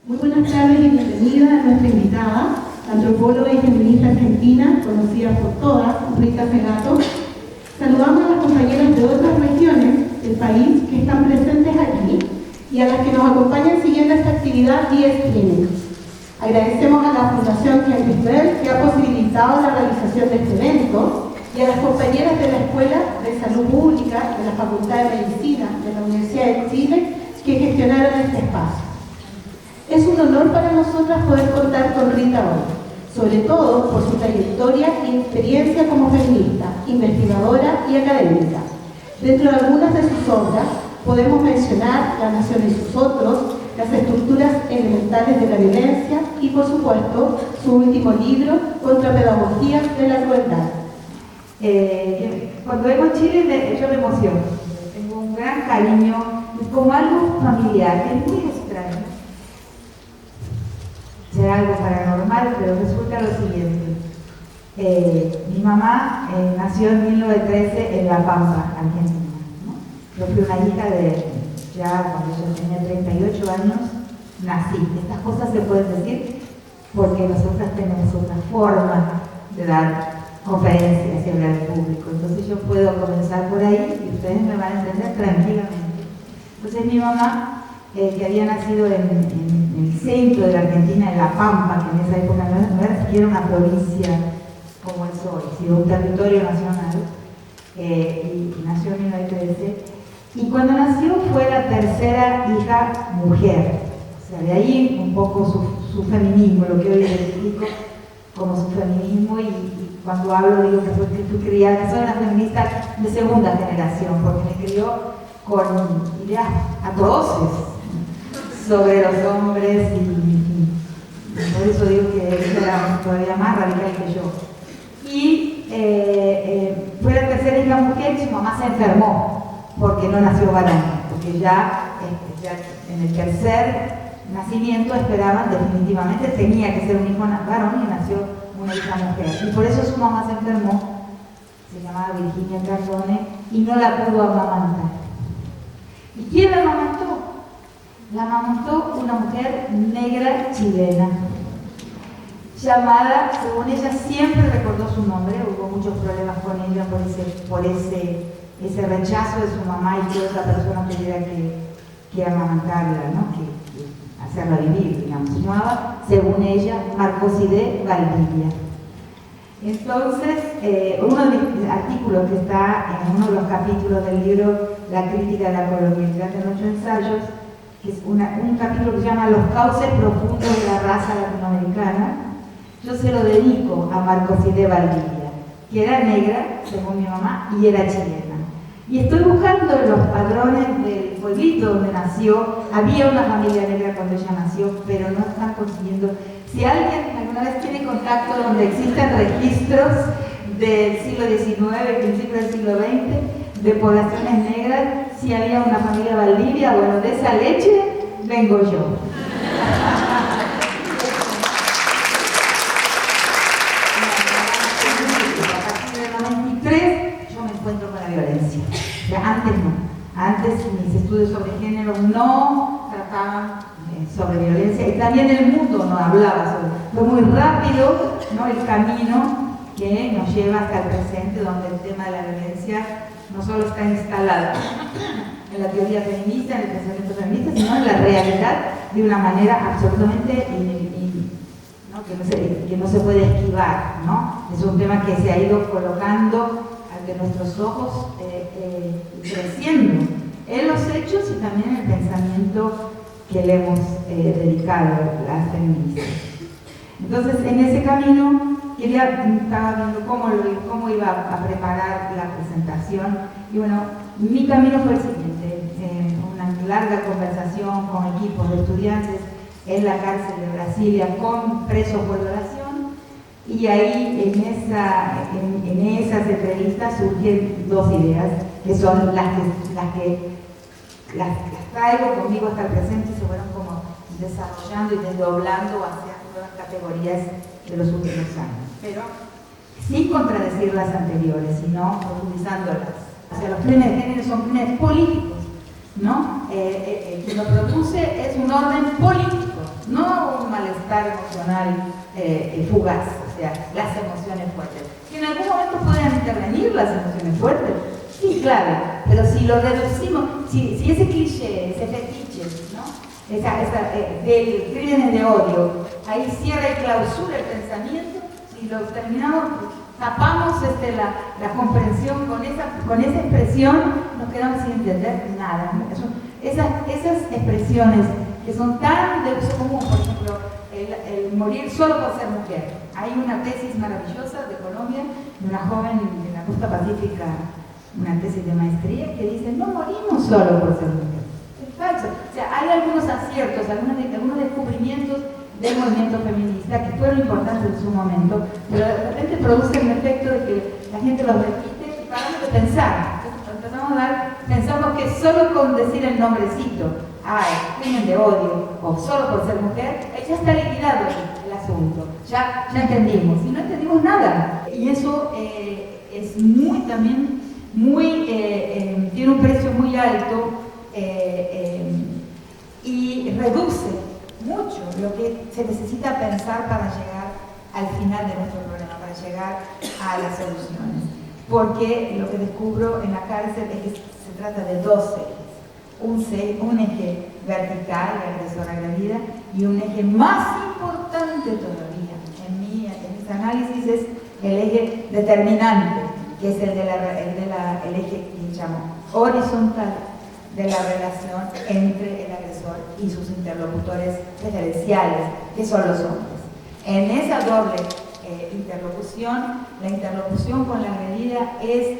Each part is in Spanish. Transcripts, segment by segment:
Muy buenas tardes y bienvenida a nuestra invitada, antropóloga y feminista argentina, conocida por todas, Rita Segato. Saludamos a las compañeras de otras regiones del país que están presentes aquí y a las que nos acompañan siguiendo esta actividad vía streaming. Agradecemos a la Fundación Henry Bell que ha posibilitado la realización de este evento y a las compañeras de la Escuela de Salud Pública de la Facultad de Medicina de la Universidad de Chile que gestionaron este espacio. Es un honor para nosotras poder contar con Rita hoy, sobre todo por su trayectoria y experiencia como feminista, investigadora y académica. Dentro de algunas de sus obras podemos mencionar La nación y sus otros, las estructuras elementales de la violencia y, por supuesto, su último libro, Contrapedagogía de la crueldad. Cuando vengo a Chile yo me emociono, tengo un gran cariño, es como algo familiar, es muy extraño. Será algo paranormal, pero resulta lo siguiente. Mi mamá nació en 1913 en La Pampa, Argentina, ¿no? Yo fui una hija ya cuando yo tenía 38 años, nací. Estas cosas se pueden decir porque nosotras tenemos otra forma de dar conferencias y hablar al público. Entonces yo puedo comenzar por ahí y ustedes me van a entender tranquilamente. Entonces mi mamá, que había nacido en el centro de la Argentina, en La Pampa, que en esa época no era siquiera una provincia como es hoy, sino un territorio nacional, y nació en 1913. Y cuando nació fue la tercera hija mujer. O sea, de ahí un poco su feminismo, lo que hoy identifico como su feminismo, y cuando hablo digo que fui criada, soy una feminista de segunda generación, porque me crió con ideas atroces sobre los hombres y por eso digo que ella era todavía más radical que yo. Y fue la tercera hija mujer y su mamá se enfermó porque no nació varón, porque ya en el tercer nacimiento esperaban definitivamente, tenía que ser un hijo varón y nació una hija mujer. Y por eso su mamá se enfermó, se llamaba Virginia Cardone, y no la pudo amamantar. ¿Y quién la amamantó? La amamantó una mujer negra chilena, llamada, según ella, siempre recordó su nombre, hubo muchos problemas con ella por ese rechazo de su mamá y que otra persona tuviera que amamantarla, ¿no? que hacerla vivir, digamos. Se llamaba, según ella, Marcoside Valdivia. Entonces, uno de mis artículos que está en uno de los capítulos del libro La crítica de la colonialidad en 8 ensayos, que es un capítulo que se llama Los cauces profundos de la raza latinoamericana, yo se lo dedico a Marcoside Valdivia, que era negra, según mi mamá, y era chilena. Y estoy buscando los padrones del pueblito donde nació. Había una familia negra cuando ella nació, pero no están consiguiendo. Si alguien alguna vez tiene contacto donde existen registros del siglo XIX, principio del siglo XX, de poblaciones negras, si había una familia Valdivia, bueno, de esa leche vengo yo. A partir del 93 yo me encuentro con la violencia. Antes no. Antes mis estudios sobre género no trataban sobre violencia, y también el mundo no hablaba sobre. Fue muy rápido, ¿no?, el camino que nos lleva hasta el presente, donde el tema de la violencia no solo está instalado en la teoría feminista, en el pensamiento feminista, sino en la realidad de una manera absolutamente ¿no?, que no se puede esquivar, ¿no? Es un tema que se ha ido colocando ante nuestros ojos, creciendo en los hechos y también en el pensamiento que le hemos dedicado las feministas. Entonces, en ese camino estaba viendo cómo iba a preparar la presentación, y bueno, mi camino fue el siguiente: una larga conversación con equipos de estudiantes en la cárcel de Brasilia con presos por violación, y ahí en esas entrevistas surgen dos ideas que son las que traigo conmigo hasta el presente y se fueron como desarrollando y desdoblando hacia nuevas categorías de los últimos años, pero sin contradecir las anteriores, sino profundizándolas. O sea, los crímenes de género son crímenes políticos, ¿no? Quien lo produce es un orden político, no un malestar emocional fugaz, o sea, las emociones fuertes. Que en algún momento puedan intervenir las emociones fuertes, sí, claro, pero si lo reducimos, si ese cliché, ese fetiche, ¿no? Del crimen de odio, ahí cierra y clausura el pensamiento, si lo terminamos, tapamos la comprensión con esa expresión, nos quedamos sin entender nada. Esas expresiones que son tan de uso común, por ejemplo, el morir solo por ser mujer. Hay una tesis maravillosa de Colombia, de una joven de la costa pacífica, una tesis de maestría, que dice, no morimos solo por ser mujer. Es falso. O sea, hay algunos aciertos, algunos descubrimientos del movimiento feminista que fueron importantes en su momento, pero de repente producen el efecto de que la gente los repite y paramos de pensar. Pensamos que solo con decir el nombrecito, crimen de odio, o solo por ser mujer, ya está liquidado el asunto, ya entendimos, y no entendimos nada. Y eso es tiene un precio muy alto y reduce mucho lo que se necesita pensar para llegar al final de nuestro problema, para llegar a las soluciones. Porque lo que descubro en la cárcel es que se trata de dos ejes. Un eje vertical, agresor-agredida, y un eje más importante todavía, en mis análisis, es el eje determinante, que es el eje que llamo horizontal de la relación entre el agresor y sus interlocutores preferenciales, que son los hombres. En esa doble interlocución, la interlocución con la agredida es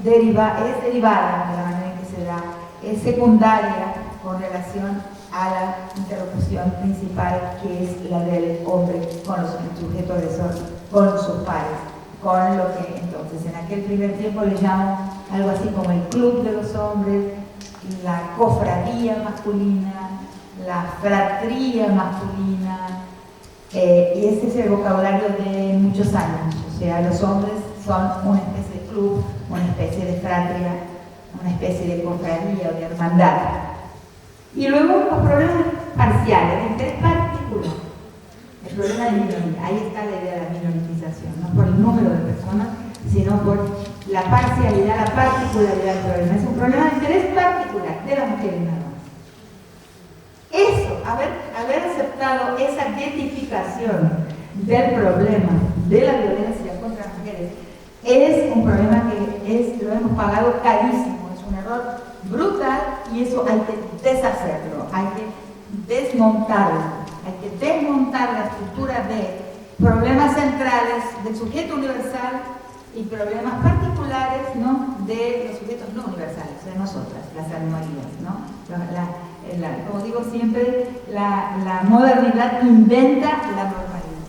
derivada de la manera en que se da, es secundaria con relación a la interlocución principal, que es la del hombre con el sujeto agresor, con sus pares, con lo que entonces en aquel primer tiempo le llamo algo así como el club de los hombres, la cofradía masculina, la fratría masculina, y ese es el vocabulario de muchos años. O sea, los hombres son una especie de club, una especie de fratría, una especie de cofradía o de hermandad. Y luego los problemas parciales, de interés particular. El problema de minoría, ahí está la idea de la minorización, no por el número de personas, sino por la parcialidad, la particularidad del problema. Es un problema de interés particular de las mujeres nada más. Eso, haber aceptado esa identificación del problema de la violencia contra las mujeres, es un problema que lo hemos pagado carísimo, es un error brutal, y eso hay que deshacerlo, hay que desmontarlo, hay que desmontar la estructura de problemas centrales del sujeto universal y problemas particulares, ¿no?, de los sujetos no universales, de nosotras, las anomalías, ¿no? Como digo siempre, la modernidad inventa la normalidad.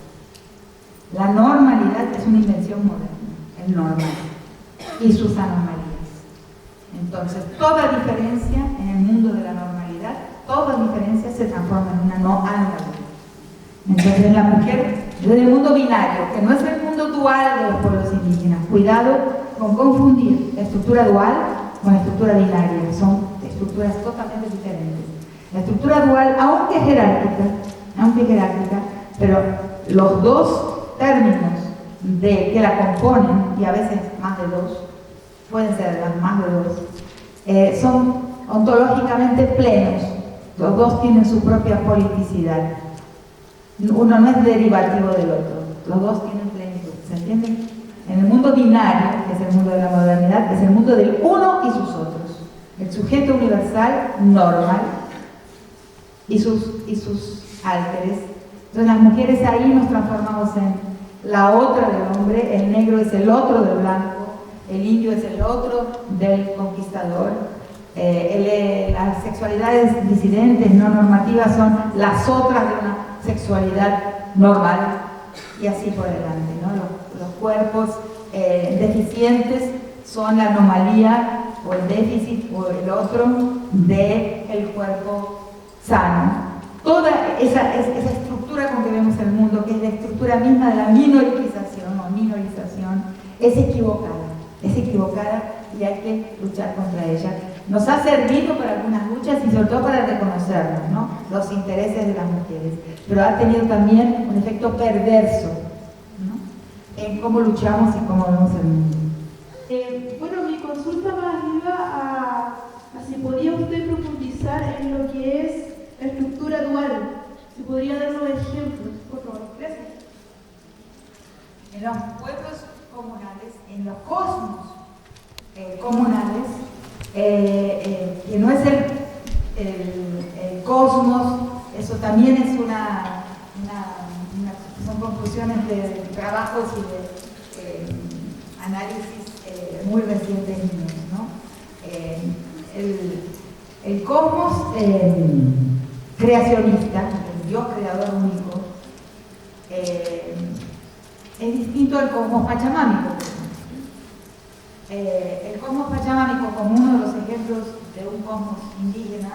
La normalidad es una invención moderna, el normal, y sus anomalías. Entonces, toda diferencia en el mundo de la normalidad, toda diferencia se transforma en una no anomalía. Entonces, la mujer, desde el mundo binario, que no es el mundo dual de los pueblos indígenas, cuidado con confundir la estructura dual con la estructura binaria, son estructuras totalmente diferentes. La estructura dual, aunque jerárquica, pero los dos términos que la componen, y a veces más de dos, pueden ser más de dos, son ontológicamente plenos. Los dos tienen su propia politicidad. Uno no es derivativo del otro, los dos tienen plenitud, ¿se entiende? En el mundo binario, que es el mundo de la modernidad, es el mundo del uno y sus otros. El sujeto universal normal y sus álteres. Entonces las mujeres ahí nos transformamos en la otra del hombre, el negro es el otro del blanco, el indio es el otro del conquistador. Las sexualidades disidentes, no normativas, son las otras de una sexualidad normal, y así por delante, ¿no? Los cuerpos deficientes son la anomalía o el déficit o el otro del cuerpo sano. Toda esa estructura con que vemos el mundo, que es la estructura misma de la minorización, es equivocada y hay que luchar contra ella. Nos ha servido para algunas luchas feministas y sobre todo para reconocernos, ¿no?, los intereses de las mujeres, pero ha tenido también un efecto perverso, ¿no?, en cómo luchamos y cómo vemos el mundo. Bueno, mi consulta más iba a si podía usted profundizar en lo que es la estructura dual. Si podría darnos ejemplos, por favor. Gracias. En los pueblos comunales, en los cosmos comunales, que no es el cosmos, eso también es son conclusiones de trabajos y de análisis muy recientes míos, ¿no? El cosmos creacionista, el Dios creador único, es distinto al cosmos pachamámico. El cosmos pachamámico, como uno de los ejemplos de un cosmos indígena,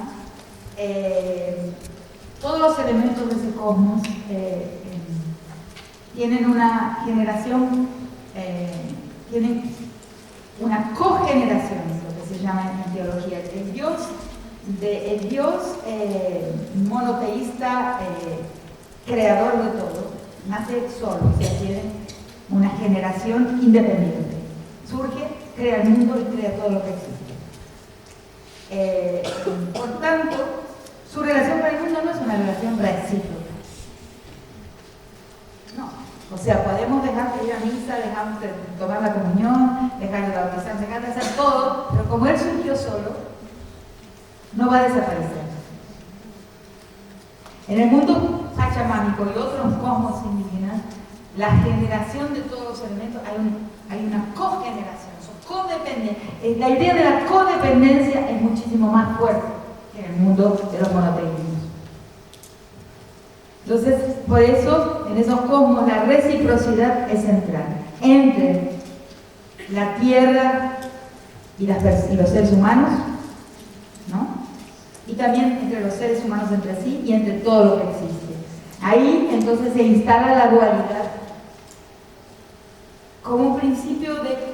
todos los elementos de ese cosmos tienen una generación, tienen una cogeneración, es lo que se llama en teología. El Dios monoteísta, creador de todo, nace solo, o sea, tiene una generación independiente. Surge, crea el mundo y crea todo lo que existe. Por tanto, su relación con el mundo no es una relación recíproca. No. O sea, podemos dejar de ir a misa, dejar de tomar la comunión, dejar de bautizar, dejar de hacer todo, pero como él surgió solo, no va a desaparecer. En el mundo pachamámico y otros cosmos indígenas, la generación de todos los elementos, hay una cogeneración, codependencia. La idea de la codependencia es muchísimo más fuerte que en el mundo de los monoteísmos. Entonces, por eso, en esos cosmos, la reciprocidad es central entre la tierra y los seres humanos, ¿no? Y también entre los seres humanos entre sí y entre todo lo que existe. Ahí entonces se instala la dualidad como un principio de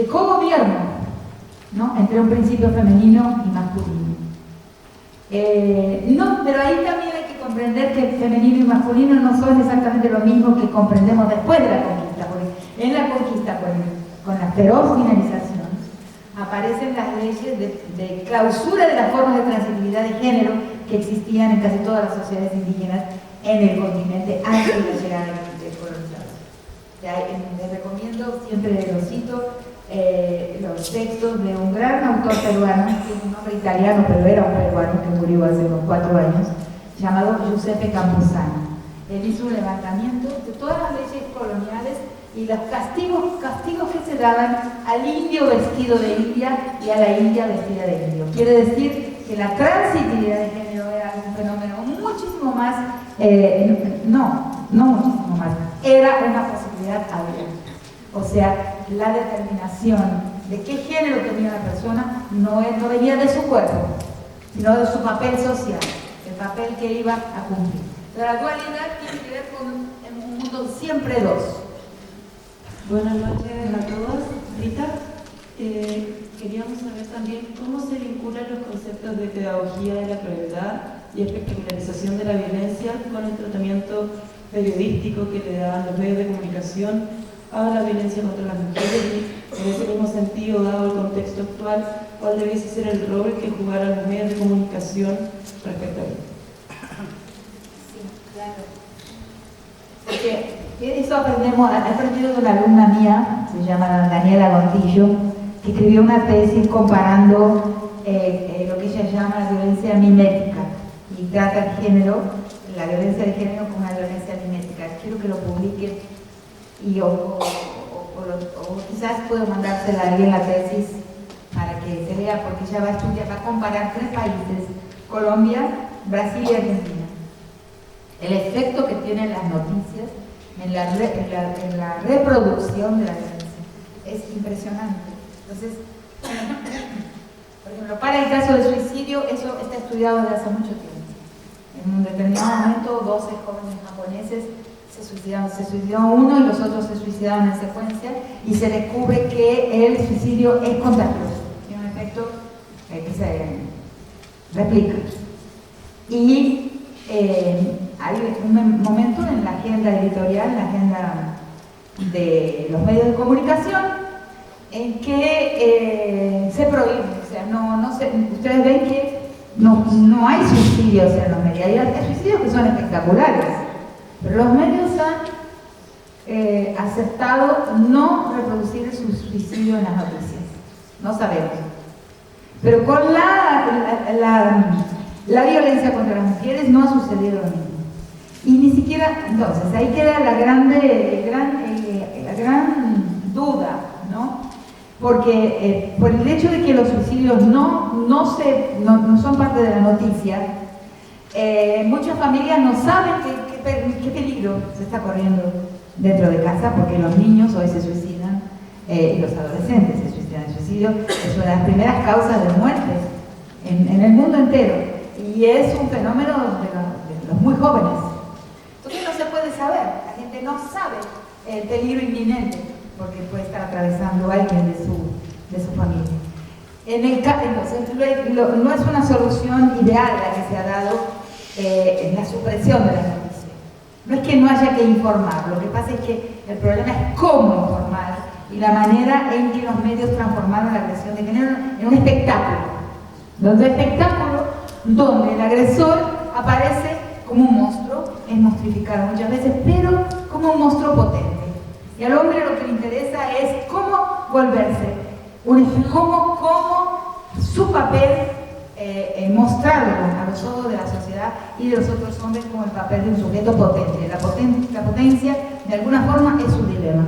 cogobierno, ¿no?, entre un principio femenino y masculino. No, pero ahí también hay que comprender que femenino y masculino no son exactamente lo mismo que comprendemos después de la conquista, porque en la conquista, con la feroz finalización, aparecen las leyes de clausura de las formas de transibilidad de género que existían en casi todas las sociedades indígenas en el continente antes de la llegada del colonizador. Les recomiendo, siempre los cito, los textos de un gran autor peruano, que es un hombre italiano, pero era un peruano que murió hace unos 4 años, llamado Giuseppe Campuzano. Él hizo un levantamiento de todas las leyes coloniales y los castigos que se daban al indio vestido de india y a la india vestida de indio. Quiere decir que la transitividad de género era un fenómeno muchísimo más, no muchísimo más, era una posibilidad abierta. O sea, la determinación de qué género tenía la persona no venía de su cuerpo, sino de su papel social, el papel que iba a cumplir. Pero la dualidad tiene que ver con un mundo siempre dos. Buenas noches a todos. Rita, queríamos saber también cómo se vinculan los conceptos de pedagogía de la crueldad y espectacularización de la violencia con el tratamiento periodístico que le dan los medios de comunicación a la violencia contra las mujeres y, en ese mismo sentido, dado el contexto actual, cuál debiese ser el rol que jugaran los medios de comunicación respecto a ello. Sí, claro. Porque eso he aprendido de una alumna mía, se llama Daniela Gontillo, que escribió una tesis comparando lo que ella llama la violencia mimética y trata el género, la violencia de género como una violencia mimética. Quiero que lo publique y o quizás puedo mandársela a alguien la tesis para que se vea, porque ella va a comparar 3 países, Colombia, Brasil y Argentina. El efecto que tienen las noticias en la reproducción de la violencia es impresionante. Entonces, por ejemplo, para el caso de suicidio, eso está estudiado desde hace mucho tiempo. En un determinado momento, 12 jóvenes japoneses se suicidó uno y los otros se suicidaron en secuencia, y se descubre que el suicidio es contagioso, tiene un efecto que se replica. Y hay un momento en la agenda editorial, en la agenda de los medios de comunicación, en que se prohíbe, o sea, ustedes ven que no hay suicidios en los medios, hay suicidios que son espectaculares, pero los medios han aceptado no reproducir el suicidio en las noticias, no sabemos. Pero con la violencia contra las mujeres no ha sucedido lo mismo. Y ni siquiera, entonces, ahí queda la gran duda, ¿no? Porque por el hecho de que los suicidios no son parte de la noticia, muchas familias no saben qué peligro se está corriendo dentro de casa, porque los niños hoy se suicidan y los adolescentes se suicidan. El suicidio es una de las primeras causas de muerte en el mundo entero y es un fenómeno de los muy jóvenes. Entonces no se puede saber, la gente no sabe el peligro inminente porque puede estar atravesando a alguien de su familia. Entonces no es una solución ideal la que se ha dado en la supresión de la noticia. No es que no haya que informar, lo que pasa es que el problema es cómo informar y la manera en que los medios transformaron la agresión de género en un espectáculo. Donde el agresor aparece como un monstruo, es monstrificado muchas veces, pero como un monstruo potente. Y al hombre lo que le interesa es cómo volverse, cómo su papel, mostrarlo a los ojos de la sociedad y de los otros hombres como el papel de un sujeto potente. La potencia, de alguna forma, es su dilema.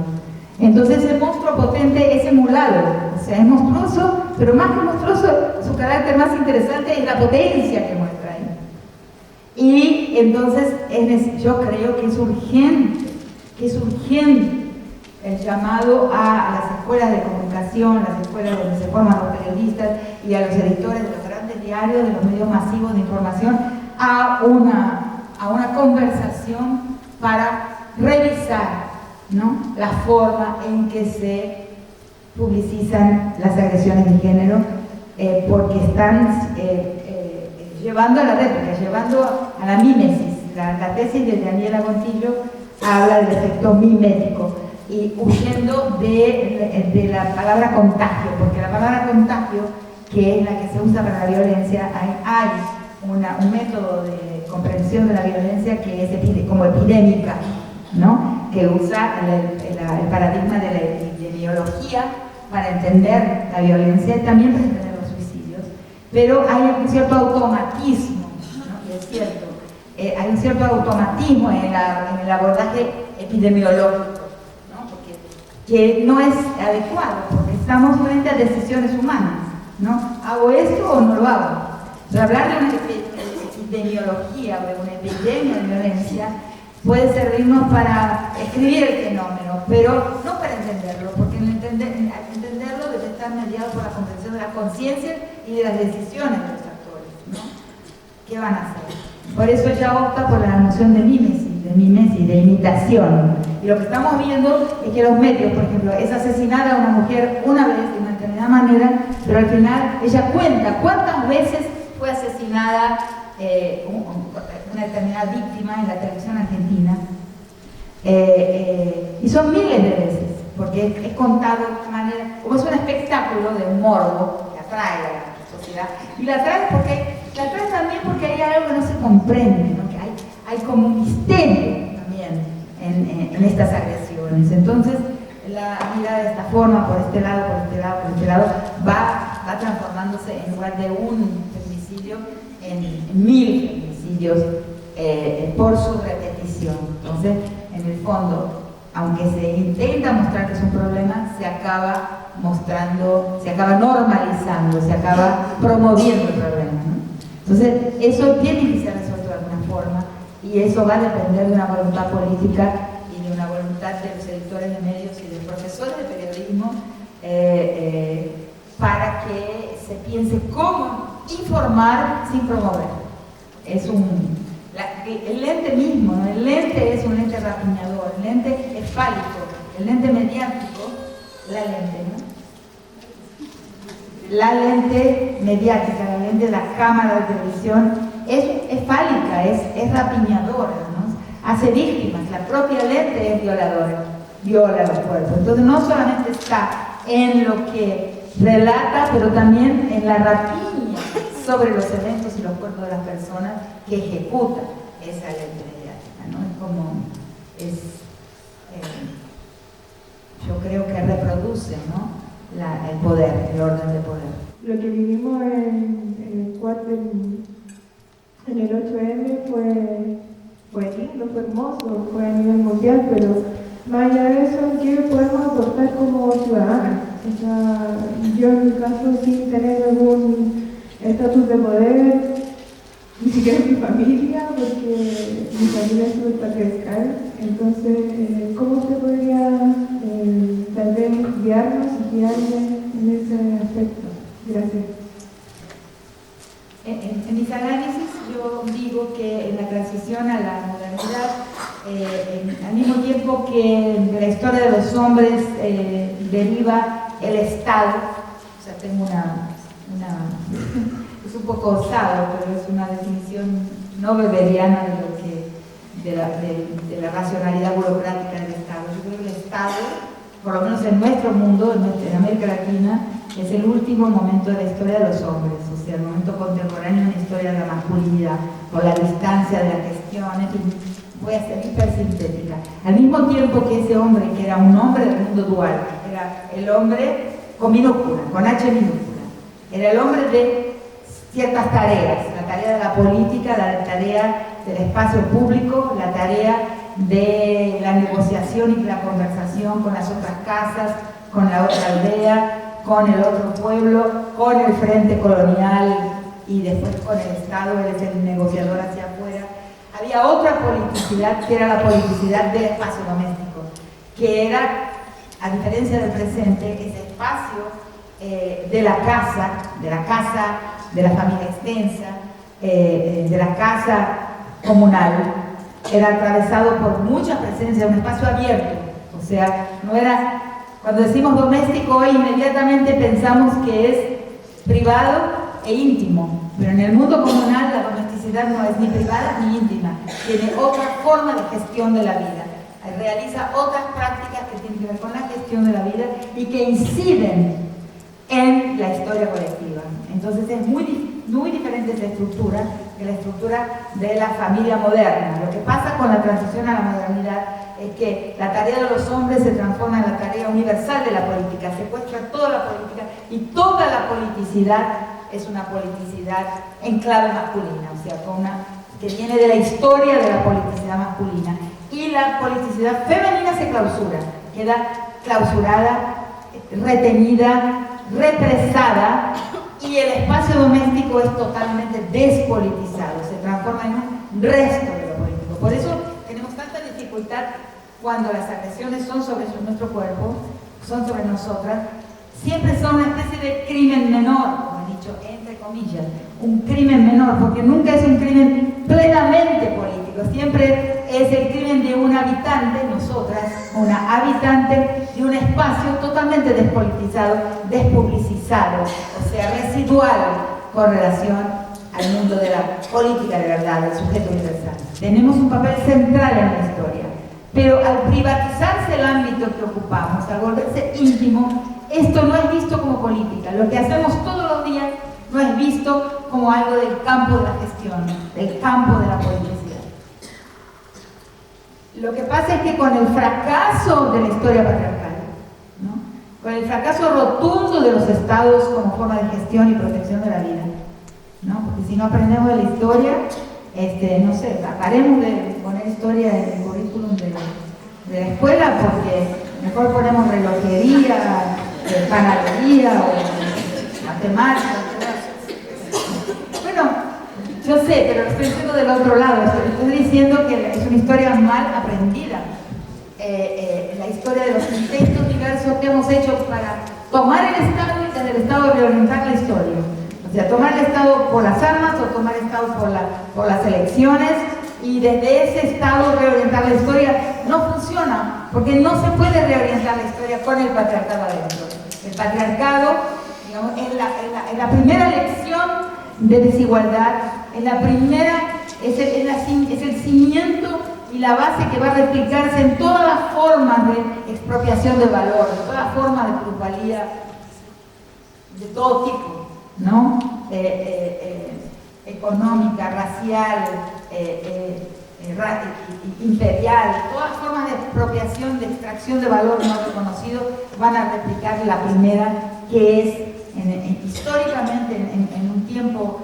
Entonces el monstruo potente es emulado, o sea, es monstruoso, pero más que monstruoso, su carácter más interesante es la potencia que muestra ahí. Y entonces yo creo que es urgente el llamado a las escuelas de comunicación, las escuelas donde se forman los periodistas y a los editores de los grandes diarios, de los medios masivos de información, a una conversación para revisar, ¿no?, la forma en que se publicitan las agresiones de género, porque están llevando a la réplica, llevando a la mímesis. La tesis de Daniela Gontillo habla del efecto mimético y huyendo de la palabra contagio, porque la palabra contagio, que es la que se usa para la violencia, hay un método de comprensión de la violencia que es como epidémica, ¿no?, que usa el paradigma de la epidemiología para entender la violencia y también para entender los suicidios, pero hay un cierto automatismo, ¿no?, y es cierto, hay un cierto automatismo en el abordaje epidemiológico, ¿no?, que no es adecuado, porque estamos frente a decisiones humanas, ¿no? ¿Hago esto o no lo hago? Pero hablar de una epidemiología o de una epidemia de violencia puede servirnos para escribir el fenómeno, pero no para entenderlo, porque al entenderlo debe estar mediado por la comprensión de la conciencia y de las decisiones de los actores, ¿no? ¿Qué van a hacer? Por eso ella opta por la noción de mimesis, de imitación. Y lo que estamos viendo es que los medios, por ejemplo, es asesinada a una mujer una vez de una determinada manera, pero al final ella cuenta cuántas veces fue asesinada una determinada víctima en la televisión argentina, y son miles de veces, porque es contado de una manera, como es un espectáculo de un morbo que atrae a la sociedad, y la atrae también porque hay algo que no se comprende, ¿no?, que hay como un misterio también en estas agresiones. Entonces la mirada de esta forma, por este lado, va transformándose en lugar de un femicidio en 1000 feminicidios por su repetición. Entonces, en el fondo, aunque se intenta mostrar que es un problema, se acaba mostrando, se acaba normalizando, se acaba promoviendo el problema, ¿no? Entonces, eso tiene que ser resuelto de alguna forma y eso va a depender de una voluntad política y de una voluntad de los editores de medios y de los profesores de periodismo para que se piense cómo informar sin promover. El lente mismo, ¿no? El lente es un lente rapiñador, el lente es fálico, el lente mediático, la lente, ¿no? la lente mediática, la lente de la cámara de televisión, es fálica, es rapiñadora, ¿no? Hace víctimas, la propia lente es violadora, viola los cuerpos. Entonces no solamente está en lo que relata, pero también en la rapiña sobre los eventos y los cuerpos de las personas que ejecuta esa lente mediática, ¿no? Es como, yo creo que reproduce, ¿no? El poder, el orden de poder. Lo que vivimos en el 8M fue lindo, fue hermoso, fue a nivel mundial, pero más allá de eso, ¿qué podemos aportar como ciudadanos? O sea, yo en mi caso, sin tener algún estatus de poder, ni siquiera en mi familia, porque mi familia es súper patriarcal. Entonces, ¿cómo usted podría tal vez guiarnos y guiarme en ese aspecto? Gracias. En mis análisis yo digo que en la transición a la modernidad, al mismo tiempo que de la historia de los hombres deriva el Estado, o sea, tengo es un poco osado, pero es una definición no weberiana de la racionalidad burocrática del Estado. Yo creo que el Estado, por lo menos en nuestro mundo, en América Latina, es el último momento de la historia de los hombres, o sea, el momento contemporáneo en la historia de la masculinidad, por la distancia de la gestión, en fin, voy a ser hipersintética. Al mismo tiempo que ese hombre, que era un hombre del mundo dual, era el hombre con minúscula, con H minúscula, era el hombre de ciertas tareas, la tarea de la política, la tarea del espacio público, la tarea de la negociación y la conversación con las otras casas, con la otra aldea, con el otro pueblo, con el frente colonial y después con el Estado, él es el negociador hacia afuera. Había otra politicidad que era la politicidad del espacio doméstico, que era, a diferencia del presente, ese espacio de la casa, de la familia extensa, de la casa comunal, era atravesado por mucha presencia, un espacio abierto, o sea, no era, cuando decimos doméstico hoy inmediatamente pensamos que es privado e íntimo, pero en el mundo comunal la domesticidad no es ni privada ni íntima, tiene otra forma de gestión de la vida, realiza otras prácticas que tienen que ver con la gestión de la vida y que inciden en la historia colectiva. Entonces es muy diferente esa estructura que la estructura de la familia moderna. Lo que pasa con la transición a la modernidad es que la tarea de los hombres se transforma en la tarea universal de la política, secuestra toda la política y toda la politicidad es una politicidad en clave masculina, o sea, que viene de la historia de la politicidad masculina. Y la politicidad femenina se clausura, queda clausurada, retenida, represada, y el espacio doméstico es totalmente despolitizado, se transforma en un resto de lo político. Por eso tenemos tanta dificultad cuando las agresiones son sobre nuestro cuerpo, son sobre nosotras, siempre son una especie de crimen menor, como he dicho, entre comillas, un crimen menor, porque nunca es un crimen plenamente político, siempre es el crimen de un habitante, nosotras, una habitante de un espacio totalmente despolitizado, despublicizado, o sea, residual con relación al mundo de la política de verdad, del sujeto universal. Tenemos un papel central en la historia, pero al privatizarse el ámbito que ocupamos, al volverse íntimo, esto no es visto como política. Lo que hacemos todos los días no es visto como algo del campo de la gestión, del campo de la politicidad. Lo que pasa es que con el fracaso de la historia patriarcal, ¿no? Con el fracaso rotundo de los estados como forma de gestión y protección de la vida, ¿no? Porque si no aprendemos de la historia, no sé, paremos de poner historia en el currículum de la escuela, porque mejor ponemos relojería, panadería o matemáticas. Bueno, yo sé, pero lo estoy diciendo del otro lado, estoy diciendo que es una historia mal aprendida. La historia de los intentos diversos que hemos hecho para tomar el Estado y desde el Estado reorientar la historia. O sea, tomar el Estado por las armas o tomar el Estado por las elecciones y desde ese Estado reorientar la historia no funciona, porque no se puede reorientar la historia con el patriarcado adentro. El patriarcado digamos, es la primera lección de desigualdad, es el cimiento y la base que va a replicarse en todas las formas de expropiación de valor, en todas las formas de plusvalía de todo tipo, ¿no? Económica, racial, imperial, todas las formas de expropiación, de extracción de valor no reconocido van a replicar la primera, que es históricamente en un tiempo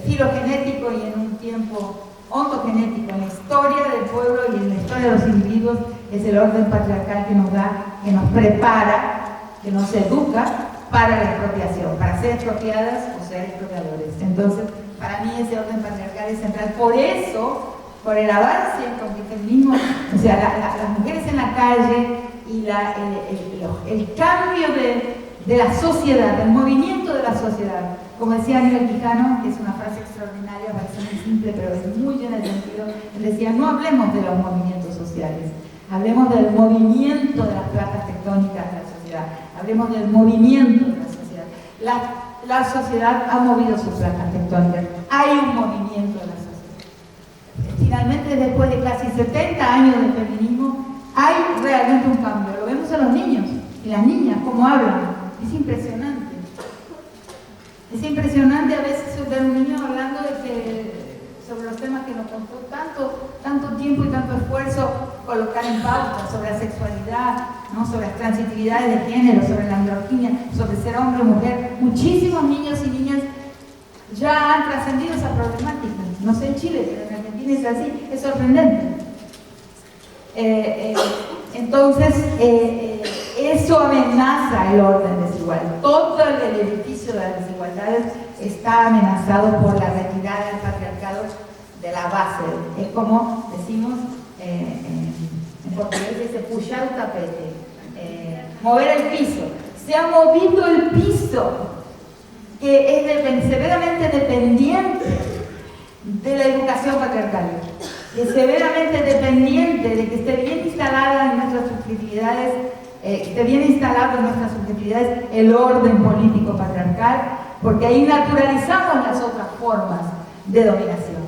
filogenético y en un tiempo ontogenético, en la historia del pueblo y en la historia de los individuos, es el orden patriarcal que nos da, que nos prepara, que nos educa para la expropiación, para ser expropiadas o ser expropiadores. Entonces, para mí ese orden patriarcal es central. Por eso, por el avance con el feminismo, o sea, las mujeres en la calle y el cambio de la sociedad, del movimiento de la sociedad. Como decía Aníbal Quijano, que es una frase extraordinaria, parece muy simple, pero es muy llena de sentido, él decía, no hablemos de los movimientos sociales, hablemos del movimiento de las placas tectónicas de la sociedad, hablemos del movimiento de la sociedad. La sociedad ha movido sus placas tectónicas, hay un movimiento de la sociedad. Finalmente, después de casi 70 años de feminismo, hay realmente un cambio. Lo vemos en los niños y las niñas, cómo hablan. Es impresionante. Es impresionante a veces ver un niño hablando sobre los temas que nos costó tanto tiempo y tanto esfuerzo colocar en pauta, sobre la sexualidad, ¿no? Sobre las transitividades de género, sobre la androginia, sobre ser hombre o mujer. Muchísimos niños y niñas ya han trascendido esa problemática. No sé en Chile, pero en Argentina es así, es sorprendente. Entonces, eso amenaza el orden desigual. Todo el edificio de las desigualdades está amenazado por la retirada del patriarcado de la base. Es como decimos en portugués, dice puxar el tapete, mover el piso. Se ha movido el piso, que es severamente dependiente de la educación patriarcal. Es severamente dependiente de que esté bien instalada en nuestras subjetividades, el orden político patriarcal, porque ahí naturalizamos las otras formas de dominación.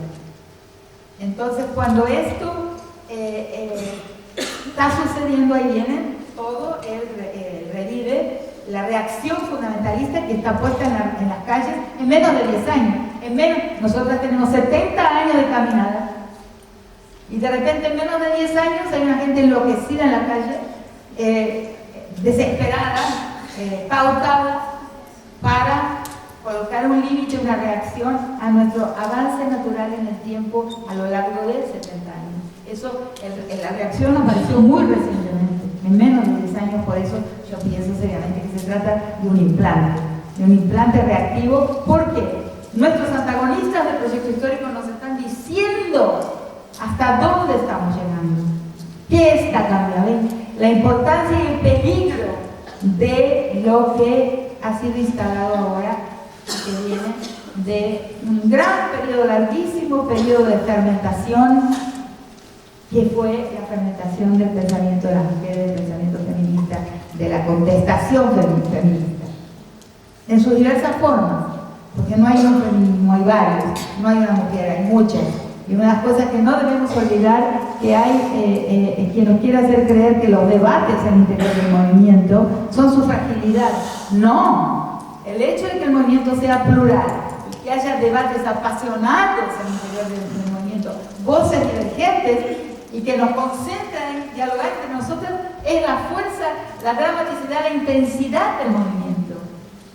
Entonces, cuando esto está sucediendo, ahí viene todo el revive, la reacción fundamentalista que está puesta en las calles en menos de 10 años. Nosotras tenemos 70 años de caminada. Y de repente en menos de 10 años hay una gente enloquecida en la calle, desesperada, pautada para colocar un límite, una reacción a nuestro avance natural en el tiempo a lo largo de 70 años. Eso, la reacción apareció muy recientemente, en menos de 10 años, por eso yo pienso seriamente que se trata de un implante reactivo, porque nuestros antagonistas del proyecto histórico nos están diciendo hasta dónde estamos llegando, qué está cambiando, la importancia y el peligro de lo que ha sido instalado ahora, que viene de un gran periodo, larguísimo periodo de fermentación, que fue la fermentación del pensamiento de las mujeres, del pensamiento feminista, de la contestación feminista, en sus diversas formas, porque no hay un feminismo, hay varios, no hay una mujer, hay muchas. Y una de las cosas que no debemos olvidar, que hay quien nos quiere hacer creer que los debates en el interior del movimiento son su fragilidad. No, el hecho de que el movimiento sea plural y que haya debates apasionados en el interior del movimiento, voces divergentes y que nos concentran en dialogar entre nosotros, es la fuerza, la dramaticidad, la intensidad del movimiento.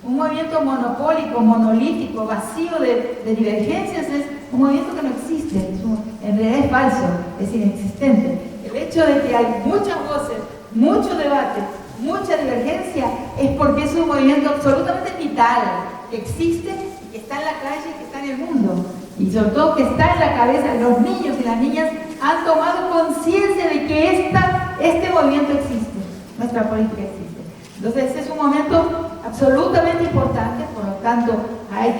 Un movimiento monopólico, monolítico, vacío de divergencias es un movimiento que no existe, en realidad es falso, es inexistente. El hecho de que hay muchas voces, mucho debate, mucha divergencia, es porque es un movimiento absolutamente vital, que existe y que está en la calle y que está en el mundo. Y sobre todo que está en la cabeza de los niños y las niñas han tomado conciencia de que este movimiento existe, nuestra política existe. Entonces es un momento absolutamente importante, por lo tanto hay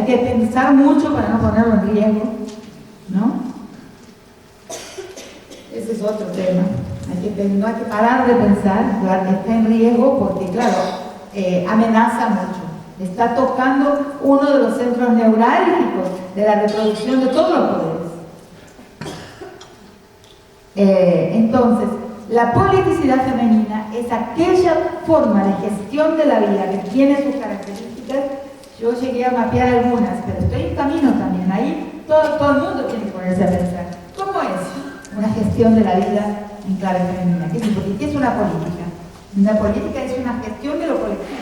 que pensar mucho para no ponerlo en riesgo, ¿no? Ese es otro tema. No hay que parar de pensar que está en riesgo porque, claro, amenaza mucho. Está tocando uno de los centros neurálgicos de la reproducción de todos los poderes. Entonces, la politicidad femenina es aquella forma de gestión de la vida que tiene sus características. Yo llegué a mapear algunas, pero estoy en camino también. Ahí todo el mundo tiene que ponerse a pensar. ¿Cómo es una gestión de la vida en clave femenina? ¿Qué es una política? Una política es una gestión de lo colectivo.